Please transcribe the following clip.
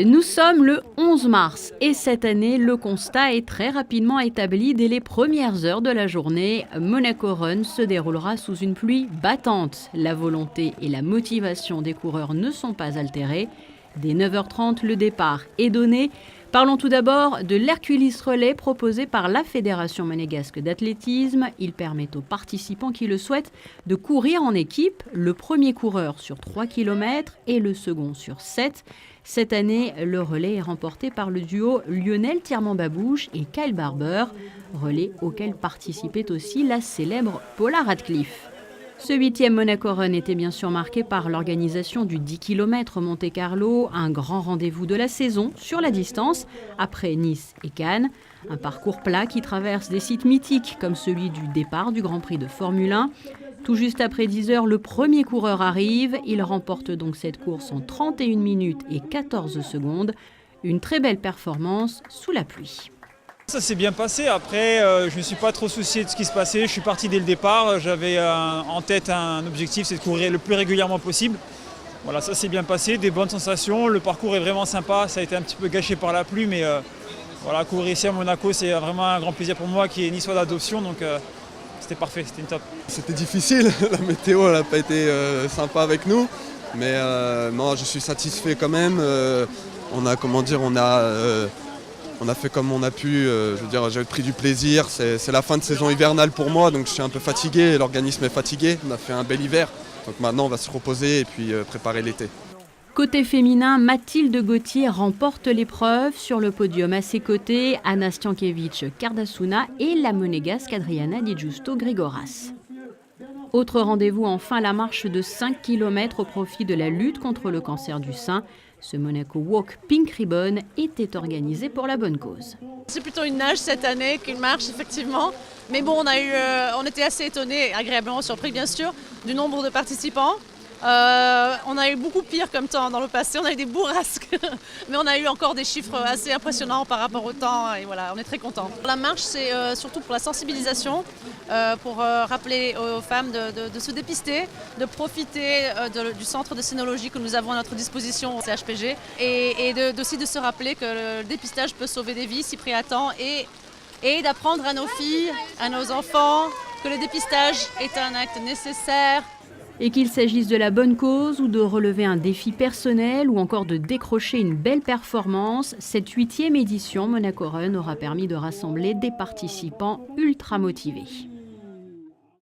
Nous sommes le 11 mars et cette année, le constat est très rapidement établi dès les premières heures de la journée. Monaco Run se déroulera sous une pluie battante. La volonté et la motivation des coureurs ne sont pas altérées. Dès 9h30, le départ est donné. Parlons tout d'abord de l'Hercules Relay proposé par la Fédération monégasque d'athlétisme. Il permet aux participants qui le souhaitent de courir en équipe, le premier coureur sur 3 km et le second sur 7. Cette année, le relais est remporté par le duo Lionel Thiermant-Babouche et Kyle Barber, relais auquel participait aussi la célèbre Paula Radcliffe. Ce 8e Monaco Run était bien sûr marqué par l'organisation du 10 km Monte-Carlo, un grand rendez-vous de la saison sur la distance, après Nice et Cannes. Un parcours plat qui traverse des sites mythiques comme celui du départ du Grand Prix de Formule 1. Tout juste après 10 heures, le premier coureur arrive. Il remporte donc cette course en 31 minutes et 14 secondes. Une très belle performance sous la pluie. Ça s'est bien passé, après je ne me suis pas trop soucié de ce qui se passait, je suis parti dès le départ, j'avais en tête un objectif, c'est de courir le plus régulièrement possible. Voilà, ça s'est bien passé, des bonnes sensations, le parcours est vraiment sympa, ça a été un petit peu gâché par la pluie, mais voilà, courir ici à Monaco c'est vraiment un grand plaisir pour moi qui est niçois d'adoption, donc c'était parfait, c'était une top. C'était difficile, la météo n'a pas été sympa avec nous, mais non, je suis satisfait quand même, on a fait comme on a pu, j'ai pris du plaisir, c'est la fin de saison hivernale pour moi, donc je suis un peu fatigué, l'organisme est fatigué, on a fait un bel hiver, donc maintenant on va se reposer et puis préparer l'été. Côté féminin, Mathilde Gauthier remporte l'épreuve. Sur le podium à ses côtés, Anna Stankiewicz-Cardasuna et la monégasque Adriana Di Giusto Grigoras. Autre rendez-vous, enfin, la marche de 5 km au profit de la lutte contre le cancer du sein. Ce Monaco Walk Pink Ribbon était organisé pour la bonne cause. C'est plutôt une nage cette année qu'une marche, effectivement. Mais bon, on était assez étonnés, agréablement surpris bien sûr, du nombre de participants. On a eu beaucoup pire comme temps dans le passé, on a eu des bourrasques, mais on a eu encore des chiffres assez impressionnants par rapport au temps et voilà, on est très contents. La marche, c'est surtout pour la sensibilisation, pour rappeler aux femmes de se dépister, de profiter du centre de sénologie que nous avons à notre disposition au CHPG et aussi de se rappeler que le dépistage peut sauver des vies si pris à temps et d'apprendre à nos filles, à nos enfants que le dépistage est un acte nécessaire. Et qu'il s'agisse de la bonne cause ou de relever un défi personnel ou encore de décrocher une belle performance, cette 8e édition Monaco Run aura permis de rassembler des participants ultra motivés.